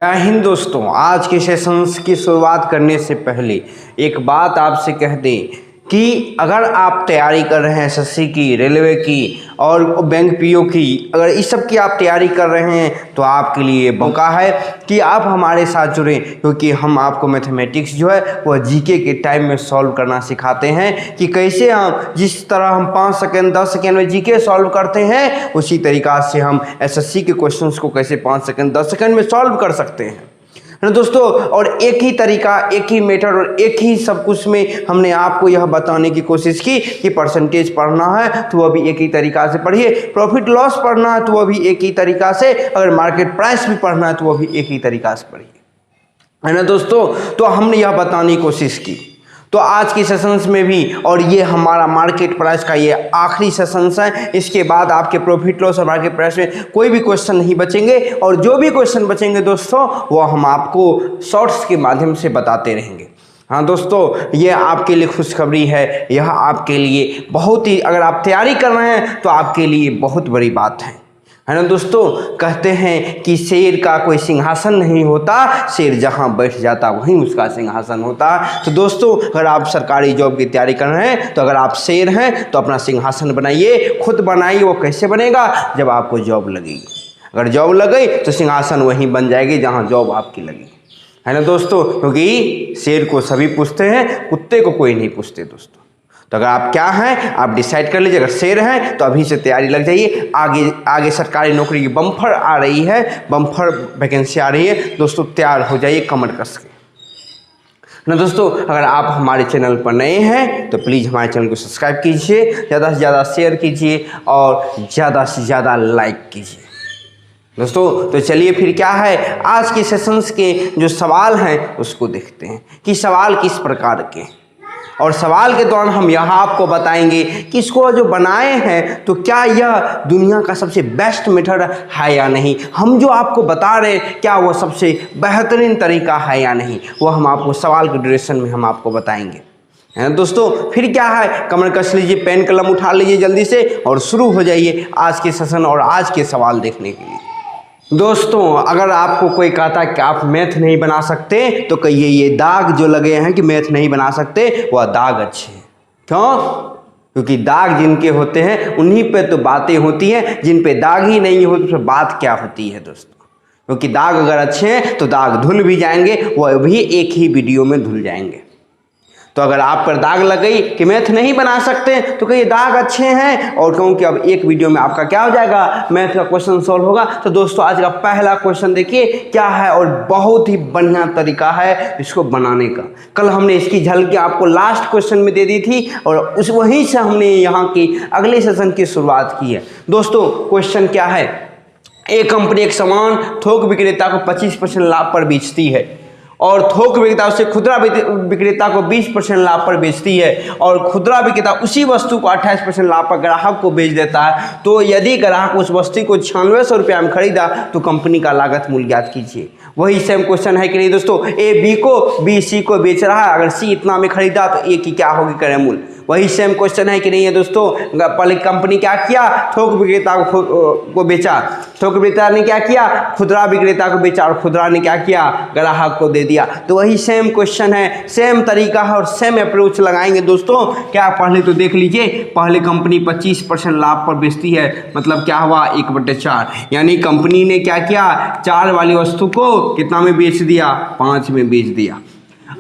जय हिंद दोस्तों। आज के सेशंस की शुरुआत करने से पहले एक बात आपसे कह दें कि अगर आप तैयारी कर रहे हैं एसएससी की, रेलवे की और बैंक पीओ की, अगर इस सब की आप तैयारी कर रहे हैं तो आपके लिए मौका है कि आप हमारे साथ जुड़ें, क्योंकि हम आपको मैथमेटिक्स जो है वह जीके के टाइम में सॉल्व करना सिखाते हैं कि कैसे हम जिस तरह हम 5 सेकेंड 10 सेकेंड में जीके सॉल्व करते हैं उसी तरीक़ा से हम एसएससी के क्वेश्चंस को कैसे 5 सेकेंड 10 सेकेंड में सॉल्व कर सकते हैं, है ना दोस्तों। और एक ही तरीका, एक ही मेथड और एक ही सब कुछ में हमने आपको यह बताने की कोशिश की कि परसेंटेज पढ़ना है तो वह भी एक ही तरीका से पढ़िए, प्रॉफिट लॉस पढ़ना है तो वह भी एक ही तरीका से, अगर मार्केट प्राइस भी पढ़ना है तो वह भी एक ही तरीका से पढ़िए, है ना दोस्तों। तो हमने यह बताने की कोशिश की। तो आज की सेशंस में भी, और ये हमारा मार्केट प्राइस का ये आखिरी सेशंस है, इसके बाद आपके प्रॉफिट लॉस और मार्केट प्राइस में कोई भी क्वेश्चन नहीं बचेंगे, और जो भी क्वेश्चन बचेंगे दोस्तों वो हम आपको शॉर्ट्स के माध्यम से बताते रहेंगे। हाँ दोस्तों, ये आपके लिए खुशखबरी है, यह आपके लिए बहुत ही, अगर आप तैयारी कर रहे हैं तो आपके लिए बहुत बड़ी बात है ना दोस्तों। कहते हैं कि शेर का कोई सिंहासन नहीं होता, शेर जहां बैठ जाता वहीं उसका सिंहासन होता। तो दोस्तों, अगर आप सरकारी जॉब की तैयारी कर रहे हैं तो अगर आप शेर हैं तो अपना सिंहासन बनाइए, खुद बनाइए। वो कैसे बनेगा? जब आपको जॉब लगेगी। अगर जॉब लग गई तो सिंहासन वहीं बन जाएगी जहाँ जॉब आपकी लगी, है ना दोस्तों। क्योंकि शेर को सभी पूछते हैं, कुत्ते को कोई नहीं पूछते दोस्तों। तो अगर आप क्या हैं आप डिसाइड कर लीजिए। अगर शेर हैं तो अभी से तैयारी लग जाइए। आगे सरकारी नौकरी की बम्पर आ रही है, बम्पर वैकेंसी आ रही है दोस्तों, तैयार हो जाइए कमर कस के ना दोस्तों। अगर आप हमारे चैनल पर नए हैं तो प्लीज़ हमारे चैनल को सब्सक्राइब कीजिए, ज़्यादा से ज़्यादा शेयर कीजिए और ज़्यादा से ज़्यादा लाइक कीजिए दोस्तों। तो चलिए फिर क्या है, आज के सेशंस के जो सवाल हैं उसको देखते हैं कि सवाल किस प्रकार के, और सवाल के दौरान हम यह आपको बताएंगे कि इसको जो बनाए हैं तो क्या यह दुनिया का सबसे बेस्ट मेथड है या नहीं। हम जो आपको बता रहे हैं क्या वह सबसे बेहतरीन तरीका है या नहीं, वो हम आपको सवाल के ड्यूरेशन में हम आपको बताएंगे, है ना दोस्तों। फिर क्या है, कमर कस लीजिए, पेन कलम उठा लीजिए जल्दी से और शुरू हो जाइए आज के सेशन और आज के सवाल देखने के लिए। दोस्तों, अगर आपको कोई कहता है कि आप मैथ नहीं बना सकते तो कहिए ये दाग जो लगे हैं कि मैथ नहीं बना सकते, वह दाग अच्छे हैं। क्यों? क्योंकि दाग जिनके होते हैं उन्हीं पे तो बातें होती हैं, जिन पे दाग ही नहीं होती तो बात क्या होती है दोस्तों। क्योंकि दाग अगर अच्छे हैं तो दाग धुल भी जाएंगे, वह भी एक ही वीडियो में धुल जाएंगे। तो अगर आप पर दाग लग गई कि मैथ नहीं बना सकते तो कहिए दाग अच्छे हैं, और कहूँ कि अब एक वीडियो में आपका क्या हो जाएगा, मैथ का क्वेश्चन सॉल्व होगा। तो दोस्तों आज का पहला क्वेश्चन देखिए क्या है, और बहुत ही बढ़िया तरीका है इसको बनाने का। कल हमने इसकी झलकी आपको लास्ट क्वेश्चन में दे दी थी और उस वहीं से हमने यहाँ की अगले सेशन की शुरुआत की है। दोस्तों क्वेश्चन क्या है, एक कंपनी एक सामान थोक विक्रेता को 25% लाभ पर बेचती है और थोक विक्रेता उसे खुदरा विक्रेता को 20% लाभ पर बेचती है, और खुदरा विक्रेता उसी वस्तु को 28% लाभ पर ग्राहक को बेच देता है। तो यदि ग्राहक उस वस्तु को 9600 रुपये में खरीदा तो कंपनी का लागत मूल्य ज्ञात कीजिए। वही सेम क्वेश्चन है कि नहीं दोस्तों, ए बी को, बी सी को बेच रहा है, अगर सी इतना में खरीदा तो ए की क्या होगी क्रय मूल्य। वही सेम क्वेश्चन है कि नहीं है दोस्तों। पहले कंपनी क्या किया, थोक विक्रेता को बेचा, थोक विक्रेता ने क्या किया, खुदरा विक्रेता को बेचा, और खुदरा ने क्या किया, ग्राहक को दे दिया। तो वही सेम क्वेश्चन है, सेम तरीका है और सेम अप्रोच लगाएंगे दोस्तों। क्या पहले तो देख लीजिए, पहले कंपनी 25% लाभ पर बेचती है, मतलब क्या हुआ 1/4, यानी कंपनी ने क्या किया, 4 वाली वस्तु को कितना में बेच दिया, 5 में बेच दिया।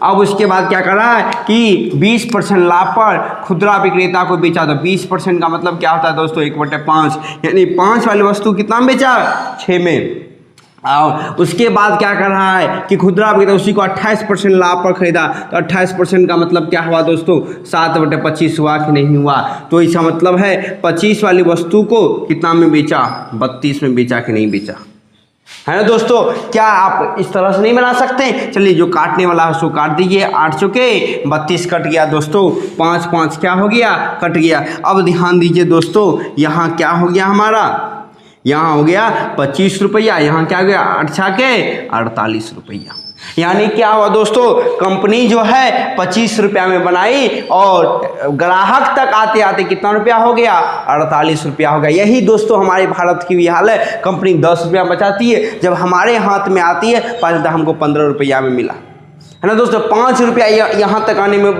अब उसके बाद क्या करा है कि 20% लाभ पर खुदरा विक्रेता को बेचा, तो 20% का मतलब क्या होता है दोस्तों 1/5, यानी 5 वाली वस्तु कितना में बेचा, 6 में। और उसके बाद क्या कर रहा है कि खुदरा विक्रेता उसी को 28% लाभ पर खरीदा, तो 28% का मतलब क्या हुआ दोस्तों 7/25 हुआ कि नहीं हुआ। तो इसका मतलब है 25 वाली वस्तु को कितना में बेचा, 32 में बेचा कि नहीं बेचा, है ना दोस्तों। क्या आप इस तरह से नहीं बना सकते? चलिए जो काटने वाला है उसको काट दीजिए, 8 चौके 32 कट गया दोस्तों, 5 5 क्या हो गया, कट गया। अब ध्यान दीजिए दोस्तों, यहाँ क्या हो गया हमारा, यहाँ हो गया 25 रुपया, यहाँ क्या हो गया 8 के 48 रुपया। यानी क्या हुआ दोस्तों, कंपनी जो है 25 रुपया में बनाई और ग्राहक तक आते आते कितना रुपया हो गया, 48 रुपया हो गया। यही दोस्तों हमारे भारत की भी हाल है, कंपनी 10 रुपया बचाती है, जब हमारे हाथ में आती है पास हमको 15 रुपया में मिला, है ना दोस्तों। 5 रुपया यहाँ तक आने में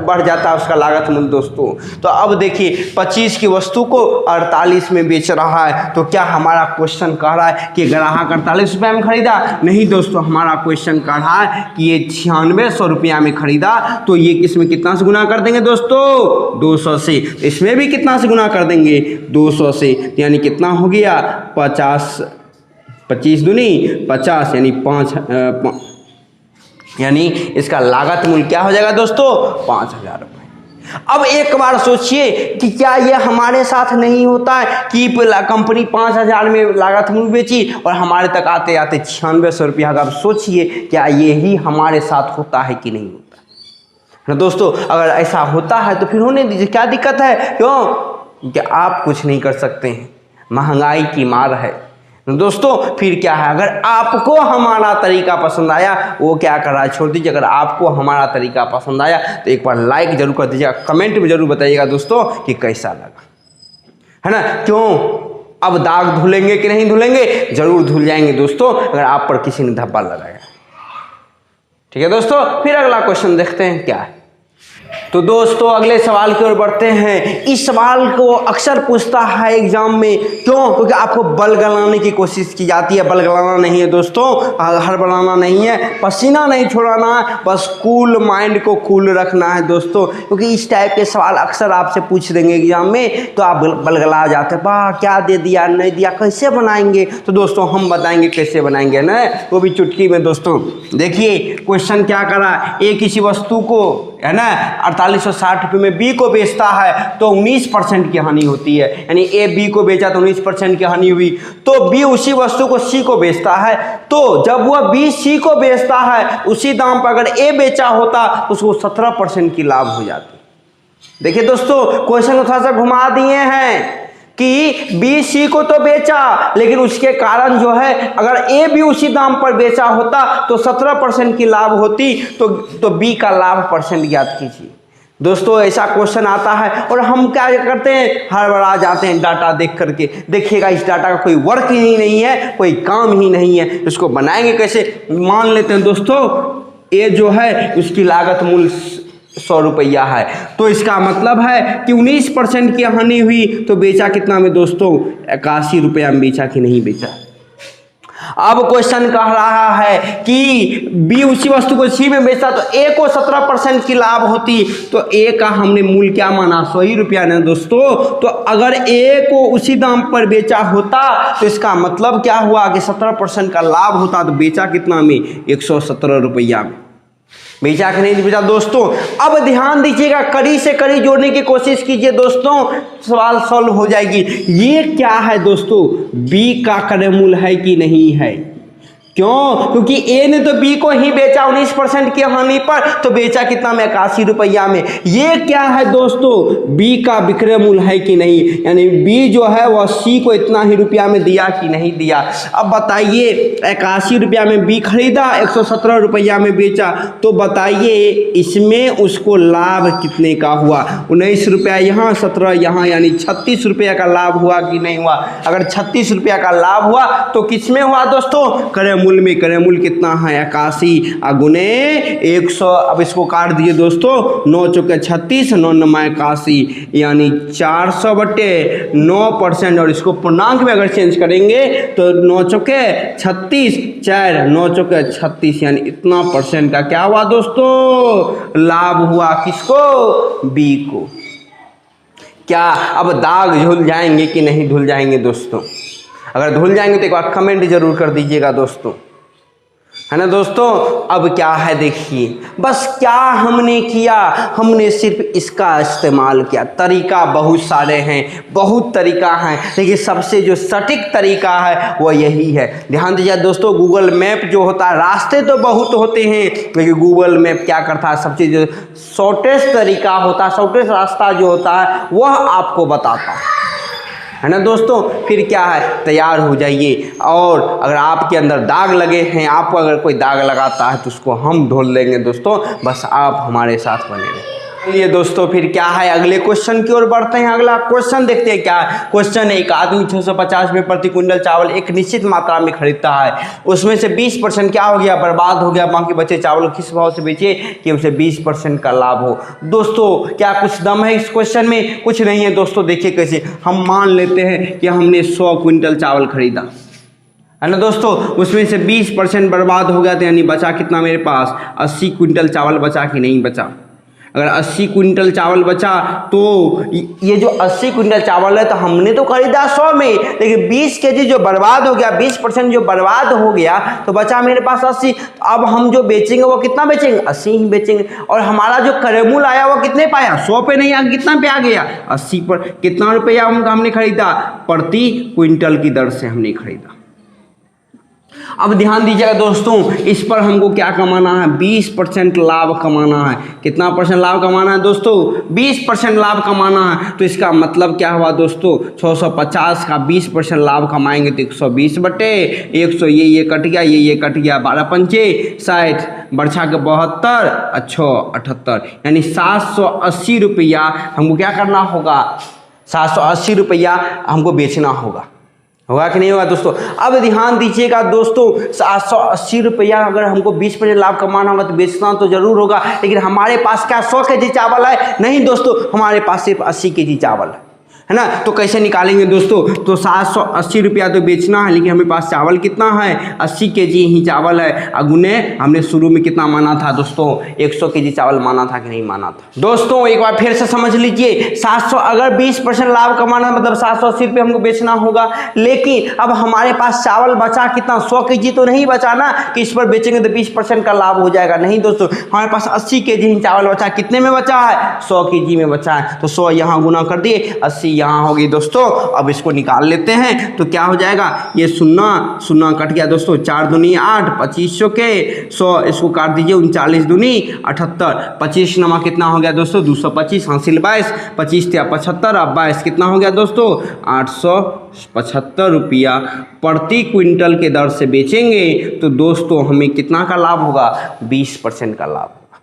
बढ़ जाता है उसका लागत मूल्य दोस्तों। तो अब देखिए 25 की वस्तु को 48 में बेच रहा है, तो क्या हमारा क्वेश्चन कह रहा है कि ग्राहक 48 रुपये में खरीदा? नहीं दोस्तों, हमारा क्वेश्चन कह रहा है कि ये 9600 रुपया में खरीदा। तो ये किसमें कितना से गुना कर देंगे दोस्तों, 200 से। इसमें भी कितना से गुना कर देंगे, 200 से, यानी कितना हो गया 50, 25 दूनी 50 यानी 5, यानी इसका लागत मूल्य क्या हो जाएगा दोस्तों, 5000 रुपये। अब एक बार सोचिए कि क्या ये हमारे साथ नहीं होता है कि कंपनी 5000 में लागत मूल्य बेची और हमारे तक आते आते 9600 रुपया का। अब सोचिए क्या ये ही हमारे साथ होता है कि नहीं होता है दोस्तों। अगर ऐसा होता है तो फिर होने दीजिए, क्या दिक्कत है, क्यों कि आप कुछ नहीं कर सकते हैं, महंगाई की मार है दोस्तों। फिर क्या है, अगर आपको हमारा तरीका पसंद आया, वो क्या कर रहा है छोड़ दीजिए। अगर आपको हमारा तरीका पसंद आया तो एक बार लाइक जरूर कर दीजिएगा, कमेंट में जरूर बताइएगा दोस्तों कि कैसा लगा, है ना। क्यों, अब दाग धुलेंगे कि नहीं धुलेंगे, जरूर धुल जाएंगे दोस्तों अगर आप पर किसी ने धब्बा लगाया। ठीक है दोस्तों, फिर अगला क्वेश्चन देखते हैं क्या है। तो दोस्तों अगले सवाल की ओर बढ़ते हैं। इस सवाल को अक्सर पूछता है एग्जाम में, क्यों, क्योंकि आपको बल गलाने की कोशिश की जाती है। बल गलाना नहीं है दोस्तों, हड़बड़ाना नहीं है, पसीना नहीं छोड़ाना है, बस कूल माइंड को कूल रखना है दोस्तों। क्योंकि इस टाइप के सवाल अक्सर आपसे पूछ देंगे एग्जाम में, तो आप बलगला जाते हैं, वाह क्या दे दिया नहीं दिया, कैसे बनाएंगे। तो दोस्तों हम बताएंगे कैसे बनाएंगे ना, वो भी चुटकी में दोस्तों। देखिए क्वेश्चन क्या करा, एक किसी वस्तु को, है ना, 4860 रुपये में बी को बेचता है तो 19% की हानि होती है। यानी ए बी को बेचा तो 19% की हानि हुई। तो बी उसी वस्तु को सी को बेचता है, तो जब वह बी सी को बेचता है उसी दाम पर अगर ए बेचा होता तो उसको 17% की लाभ हो जाती। देखिए दोस्तों क्वेश्चन को थोड़ा सा घुमा दिए हैं कि बी सी को तो बेचा, लेकिन उसके कारण जो है अगर ए भी उसी दाम पर बेचा होता तो 17% की लाभ होती। तो बी का लाभ परसेंट ज्ञात कीजिए। दोस्तों ऐसा क्वेश्चन आता है और हम क्या करते हैं, हड़बड़ा जाते हैं डाटा देख करके। देखिएगा इस डाटा का कोई वर्क ही नहीं है, कोई काम ही नहीं है, इसको बनाएंगे कैसे। मान लेते हैं दोस्तों ए जो है उसकी लागत मूल्य 100 रुपया है, तो इसका मतलब है कि 19% की हानि हुई। तो बेचा कितना में दोस्तों, 81 रुपया में बेचा कि नहीं बेचा। अब क्वेश्चन कह रहा है कि बी उसी वस्तु को सी में बेचा तो ए को 17% की लाभ होती। तो ए का हमने मूल्य क्या माना, 100 ही रुपया ना दोस्तों। तो अगर ए को उसी दाम पर बेचा होता तो इसका मतलब क्या हुआ कि 17% का लाभ होता। तो बेचा कितना में, 117 रुपया में बेचा कि नहीं बेचा दोस्तों। अब ध्यान दीजिएगा, कड़ी से कड़ी जोड़ने की कोशिश कीजिए दोस्तों, सवाल सॉल्व हो जाएगी। ये क्या है दोस्तों, बी का क्रय मूल्य है कि नहीं है। क्यों, क्योंकि ए ने तो बी को ही बेचा 19% की हानि पर, तो बेचा कितना में, 81 रुपया में। ये क्या है दोस्तों, बी का विक्रय मूल्य है कि नहीं, यानी बी जो है वह सी को इतना ही रुपया में दिया कि नहीं दिया। अब बताइए 81 रुपया में बी खरीदा, 117 रुपया में बेचा, तो बताइए इसमें उसको लाभ कितने का हुआ। 19 रुपया यहाँ, 17 यहाँ, यानी 36 रुपया का लाभ हुआ कि नहीं हुआ। अगर 36 रुपया का लाभ हुआ तो किसमें हुआ दोस्तों, क्रय मूल्य में। क्रय मूल्य कितना है, 81 गुने 100। अब इसको काट दिए दोस्तों, 9 चौके 36, 9 9 81, यानी 400 बटे 9%। और इसको पूर्णांक में अगर चेंज करेंगे तो 9 चौके 36, 4 9 चौके 36, यानी इतना % का क्या हुआ दोस्तों, लाभ हुआ। किसको, बी को। क्या अब दाग धुल जाएंगे कि नहीं धुल जाएंगे दोस्तों। अगर धुल जाएंगे तो एक बार कमेंट जरूर कर दीजिएगा दोस्तों, है ना दोस्तों। अब क्या है देखिए, बस क्या हमने किया, हमने सिर्फ इसका इस्तेमाल किया। तरीका बहुत सारे हैं, बहुत तरीका है, लेकिन सबसे जो सटीक तरीका है वो यही है। ध्यान दीजिए दोस्तों, गूगल मैप जो होता है, रास्ते तो बहुत होते हैं, लेकिन गूगल मैप क्या करता है, सबसे जो शॉर्टेस्ट तरीका होता है, शॉर्टेस्ट रास्ता जो होता है वह आपको बताता है। है ना दोस्तों। फिर क्या है, तैयार हो जाइए। और अगर आपके अंदर दाग लगे हैं, आपको अगर कोई दाग लगाता है तो उसको हम धुल देंगे दोस्तों, बस आप हमारे साथ बने रहें। चलिए दोस्तों, फिर क्या है, अगले क्वेश्चन की ओर बढ़ते हैं। अगला क्वेश्चन देखते हैं क्या है। क्वेश्चन है, एक आदमी 650 रुपये प्रति क्विंटल चावल एक निश्चित मात्रा में खरीदता है, उसमें से 20% क्या हो गया, बर्बाद हो गया, बाकी बचे चावल किस भाव से बेचे कि उसे 20% का लाभ हो। दोस्तों क्या कुछ दम है इस क्वेश्चन में? कुछ नहीं है दोस्तों। देखिए कैसे, हम मान लेते हैं कि हमने 100 क्विंटल चावल खरीदा, है ना दोस्तों, उसमें से 20% बर्बाद हो गया, तो यानी बचा कितना मेरे पास, 80 क्विंटल चावल बचा कि नहीं बचा। अगर 80 क्विंटल चावल बचा तो ये जो 80 क्विंटल चावल है तो हमने तो खरीदा 100 में, लेकिन 20 केजी जो बर्बाद हो गया, 20% जो बर्बाद हो गया, तो बचा मेरे पास 80। तो अब हम जो बेचेंगे वो कितना बेचेंगे, 80 ही बेचेंगे। और हमारा जो करेमूल आया वो कितने पाया, 100 पे नहीं आया, कितना पे आ गया, 80 पर। कितना रुपया हमने खरीदा, प्रति क्विंटल की दर से हमने खरीदा। अब ध्यान दीजिएगा दोस्तों, इस पर हमको क्या कमाना है, 20% लाभ कमाना है। कितना परसेंट लाभ कमाना है दोस्तों, 20% लाभ कमाना है। तो इसका मतलब क्या हुआ दोस्तों, 650 का 20% लाभ कमाएंगे तो 120 बटे 100, ये कट गया, ये कट गया, 12 पंचे 60, बरछा के 72, अच्छा 78, यानी 780 रुपया हमको क्या करना होगा, 780 रुपया हमको बेचना होगा कि नहीं होगा दोस्तों। अब ध्यान दीजिएगा दोस्तों, 780 रुपया अगर हमको 20% लाभ कमाना होगा तो बेचना तो जरूर होगा, लेकिन हमारे पास क्या 100 केजी चावल है, नहीं दोस्तों, हमारे पास सिर्फ 80 केजी चावल है ना। तो कैसे निकालेंगे दोस्तों, तो 780 रुपया तो बेचना है, लेकिन हमें पास चावल कितना है, 80 केजी ही चावल है। अगुने हमने शुरू में कितना माना था दोस्तों, 100 केजी चावल माना था कि नहीं माना था। दोस्तों एक बार फिर से समझ लीजिए, 700 अगर 20% लाभ कमाना मतलब 780 रुपये हमको बेचना होगा, लेकिन अब हमारे पास चावल बचा कितना, 100 केजी तो नहीं बचा ना कि इस पर बेचेंगे तो 20% का लाभ हो जाएगा, नहीं दोस्तों, हमारे पास 80 केजी ही चावल बचा। कितने में बचा है, 100 केजी में बचा है। तो 100 यहाँ गुना कर दिए, 80 यहाँ होगी दोस्तों। अब इसको निकाल लेते हैं तो क्या हो जाएगा, ये शून्य शून्य कट गया दोस्तों, 4 दूनी 8, 2500 के 100, इसको काट दीजिए, 39 दूनी 78, 25 नमा कितना हो गया दोस्तों, 225, हासिल 22, 25 थे 75, अब 22 कितना हो गया दोस्तों, 875 रुपया प्रति क्विंटल के दर से बेचेंगे तो दोस्तों हमें कितना का लाभ होगा, 20% का लाभ होगा।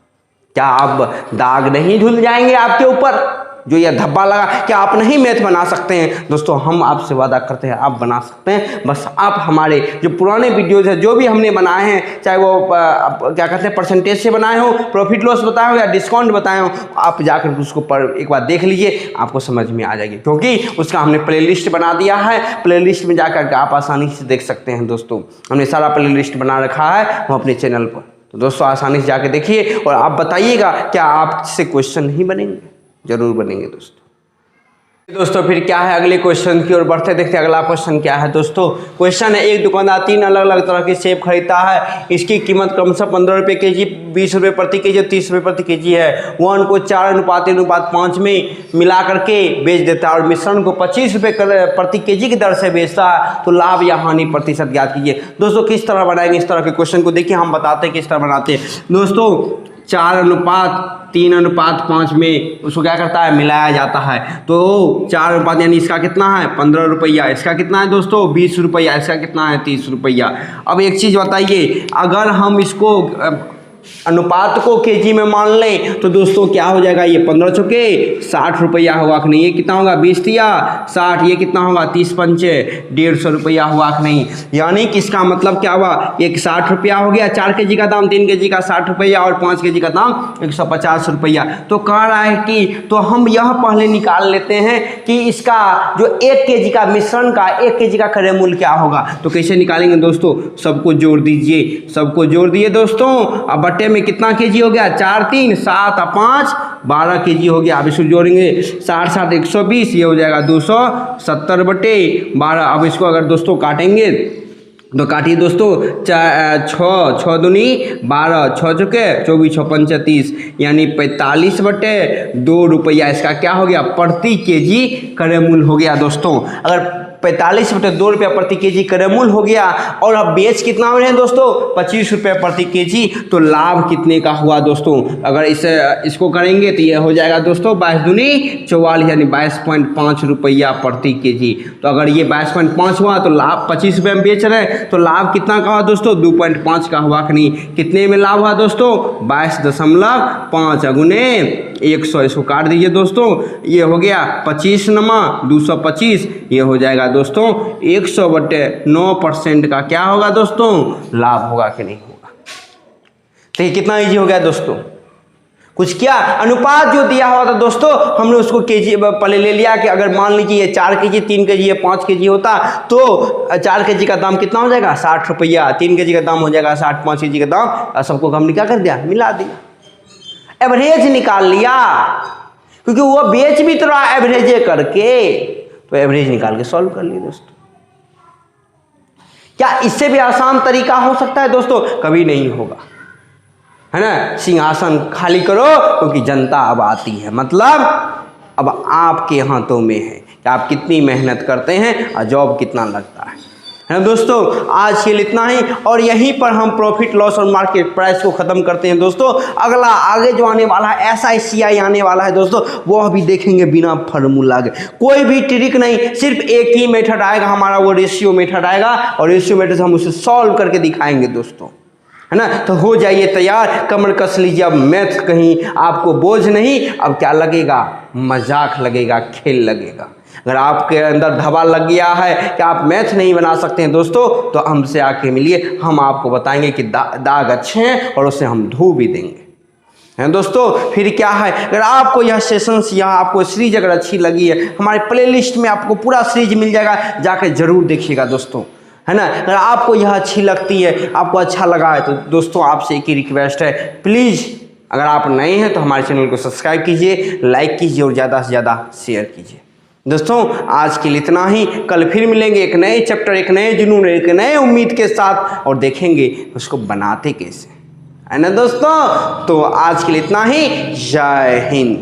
क्या आप दाग नहीं धुल जाएंगे आपके ऊपर, जो ये धब्बा लगा, क्या आप नहीं मैथ बना सकते हैं दोस्तों? हम आपसे वादा करते हैं आप बना सकते हैं। बस आप हमारे जो पुराने वीडियोज है जो भी हमने बनाए हैं, चाहे वो क्या कहते हैं परसेंटेज से बनाए हो, प्रॉफिट लॉस बताए हो या डिस्काउंट बताए हो, आप जाकर उसको एक बार देख लीजिए, आपको समझ में आ जाएगी, क्योंकि उसका हमने प्ले लिस्ट बना दिया है। प्ले लिस्ट में जाकर के आप आसानी से देख सकते हैं दोस्तों, हमने सारा प्ले लिस्ट बना रखा है वो अपने चैनल पर। तो दोस्तों आसानी से जाकर देखिए और आप बताइएगा क्या आपसे क्वेश्चन नहीं बनेंगे, जरूर बनेंगे दोस्तों। फिर क्या है, अगले क्वेश्चन की ओर बढ़ते देखते हैं। अगला क्वेश्चन क्या है दोस्तों, क्वेश्चन है, एक दुकानदार 3 अलग अलग तरह के सेब खरीदता है, इसकी कीमत क्रमशः 15 रुपये केजी, 20 रुपये प्रति केजी और 30 रुपये प्रति केजी है। वह उनको 4:3:5 में मिला करके बेच देता है और मिश्रण को 25 रुपये प्रति केजी की दर से बेचता है, तो लाभ या हानि प्रतिशत ज्ञात कीजिए। दोस्तों किस तरह बनाएंगे इस तरह के क्वेश्चन को, देखिए हम बताते हैं किस तरह बनाते हैं दोस्तों। 4:3:5 में उसको क्या करता है, मिलाया जाता है। तो 4 यानी इसका कितना है 15 रुपया, इसका कितना है दोस्तों 20 रुपया, इसका कितना है 30 रुपया। अब एक चीज़ बताइए, अगर हम इसको अनुपात को केजी में मान लें तो दोस्तों क्या हो जाएगा, ये 15 चौके 60 रुपया हुआ कि नहीं, ये कितना होगा 20 तिया 60, ये कितना होगा 30 पंचे 150 रुपया हुआ कि नहीं। यानी कि इसका मतलब क्या हुआ, एक 60 रुपया हो गया, 4 केजी का दाम, 3 केजी का 60 रुपया और 5 केजी का दाम 150 रुपया। तो कह रहा है कि तो हम यह पहले निकाल लेते हैं कि इसका जो 1 केजी का मिश्रण का 1 केजी का क्रय मूल्य क्या होगा। तो कैसे निकालेंगे दोस्तों, सबको जोड़ दीजिए, सबको जोड़ दिए दोस्तों। अब बट्टे में कितना केजी हो गया, 4 3 7 5 12 केजी हो गया। अब इसको जोड़ेंगे 60 7 120, ये हो जाएगा 270 बटे 12। अब इसको अगर दोस्तों काटेंगे तो काटिए दोस्तों, 6 दूनी 12, 6 चौके 24, 6 पंचे 30, यानी 45 बटे 2 रुपया इसका क्या हो गया प्रति केजी क्रय मूल्य हो गया दोस्तों। अगर 45/2 रुपया प्रति केजी क्रय मूल्य हो गया। और अब बेच कितना रहे हैं दोस्तों, 25 रुपये प्रति केजी। तो लाभ कितने का हुआ दोस्तों, अगर इसको करेंगे तो ये हो जाएगा दोस्तों 22 दूनी 44 यानी 22.5 रुपया प्रति केजी। तो अगर ये 22.5 हुआ तो लाभ 25 रुपये में बेच रहे हैं, तो लाभ कितना का हुआ दोस्तों, 2.5 का हुआ कि नहीं। कितने में लाभ हुआ दोस्तों, 22.5 अगुने 100, इसको काट दीजिए दोस्तों, ये हो गया 25 नमा 225, ये हो जाएगा दोस्तों 100/9% का क्या होगा दोस्तों, लाभ होगा कि नहीं होगा। तो ये कितना इजी हो गया दोस्तों, कुछ क्या अनुपात जो दिया हुआ था दोस्तों, हमने उसको केजी पहले ले लिया कि अगर मान लीजिए ये 4 केजी 3 केजी या 5 केजी होता तो 4 केजी का दाम कितना हो जाएगा 60 रुपया, 3 केजी का दाम हो जाएगा 60, 5 केजी का दाम, सबको हमने क्या कर दिया, मिला दिया, एवरेज निकाल लिया, क्योंकि वो बेच भी तो रहा एवरेज करके, तो एवरेज निकाल के सॉल्व कर लिए दोस्तों। क्या इससे भी आसान तरीका हो सकता है दोस्तों, कभी नहीं होगा, है ना। सिंहासन खाली करो क्योंकि जनता अब आती है, मतलब अब आपके हाथों में है कि आप कितनी मेहनत करते हैं और जॉब कितना लगता है ना दोस्तों। आज के लिए इतना ही, और यहीं पर हम प्रॉफिट लॉस और मार्केट प्राइस को ख़त्म करते हैं दोस्तों। अगला आगे जो आने वाला है SICI आने वाला है दोस्तों, वो अभी देखेंगे बिना फार्मूला के, कोई भी ट्रिक नहीं, सिर्फ एक ही मेथड आएगा हमारा, वो रेशियो मेथड आएगा, और रेशियो मेथड से हम उसे सॉल्व करके दिखाएंगे दोस्तों, है ना। तो हो जाइए तैयार, कमर कस लीजिए, अब मैथ कहीं आपको बोझ नहीं, अब क्या लगेगा, मजाक लगेगा, खेल लगेगा। अगर आपके अंदर धब्बा लग गया है कि आप मैथ नहीं बना सकते हैं दोस्तों, तो हमसे आके मिलिए, हम आपको बताएंगे कि दाग अच्छे हैं और उसे हम धो भी देंगे, हैं दोस्तों। फिर क्या है, अगर आपको यह सेशंस या आपको सीरीज अगर अच्छी लगी है, हमारे प्लेलिस्ट में आपको पूरा सीरीज मिल जाएगा, जाकर जरूर देखिएगा दोस्तों, है ना। अगर आपको यह अच्छी लगती है, आपको अच्छा लगा है, तो दोस्तों आपसे एक ही रिक्वेस्ट है, प्लीज़ अगर आप नए हैं तो हमारे चैनल को सब्सक्राइब कीजिए, लाइक कीजिए और ज़्यादा से ज़्यादा शेयर कीजिए। दोस्तों आज के लिए इतना ही, कल फिर मिलेंगे एक नए चैप्टर, एक नए जुनून, एक नए उम्मीद के साथ, और देखेंगे उसको बनाते कैसे, है ना दोस्तों। तो आज के लिए इतना ही, जय हिंद।